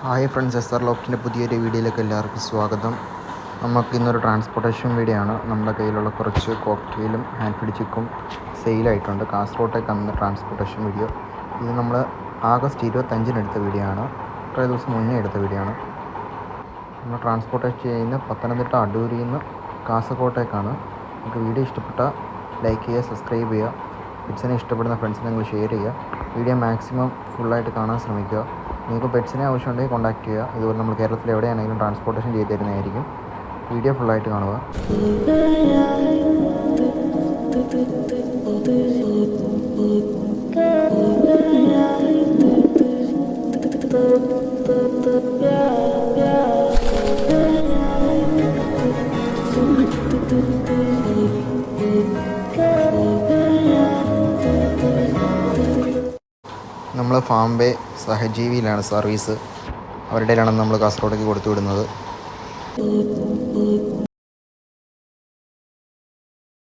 Hi friends, SR ലോഫ്റ്റിൻ്റെ പുതിയൊരു വീഡിയോയിലേക്ക് എല്ലാവർക്കും സ്വാഗതം. നമുക്കിന്നൊരു ട്രാൻസ്പോർട്ടേഷൻ വീഡിയോ ആണ്. നമ്മുടെ കയ്യിലുള്ള കുറച്ച് കോക്ടെയിലും ഹാൻഡ് ഫീഡ് ചിക്കും സെയിലായിട്ടുണ്ട്. കാസർഗോട്ടേക്ക് അന്ന് ട്രാൻസ്പോർട്ടേഷൻ വീഡിയോ. ഇത് നമ്മൾ ആഗസ്റ്റ് 25-ന് എടുത്ത വീഡിയോ ആണ്. കുറേ ദിവസം മുന്നേ എടുത്ത വീഡിയോ ആണ്. നമ്മൾ ട്രാൻസ്പോർട്ടേഷൻ ചെയ്യുന്ന പത്തനംതിട്ട അടൂരിൽ നിന്ന് കാസർഗോട്ടേക്കാണ്. നിങ്ങൾക്ക് വീഡിയോ ഇഷ്ടപ്പെട്ടാൽ ലൈക്ക് ചെയ്യുക, സബ്സ്ക്രൈബ് ചെയ്യുക. പെറ്റ്സിനെ ഇഷ്ടപ്പെടുന്ന ഫ്രണ്ട്സിനെ നിങ്ങൾ ഷെയർ ചെയ്യുക. വീഡിയോ മാക്സിമം ഫുള്ളായിട്ട് കാണാൻ ശ്രമിക്കുക. നിങ്ങൾക്ക് പെറ്റ്സിനെ ആവശ്യമുണ്ടെങ്കിൽ കോൺടാക്ട് ചെയ്യുക. ഇതുപോലെ നമ്മൾ കേരളത്തിൽ എവിടെയാണെങ്കിലും ട്രാൻസ്പോർട്ടേഷൻ ചെയ്ത് തരുന്നതായിരിക്കും. വീഡിയോ ഫുള്ളായിട്ട് കാണുക. നമ്മൾ ഫാം ബേ സഹജീവിയിലാണ് സർവീസ്. അവരുടെയിലാണ് നമ്മൾ കാസർഗോഡേക്ക് കൊടുത്തു വിടുന്നത്.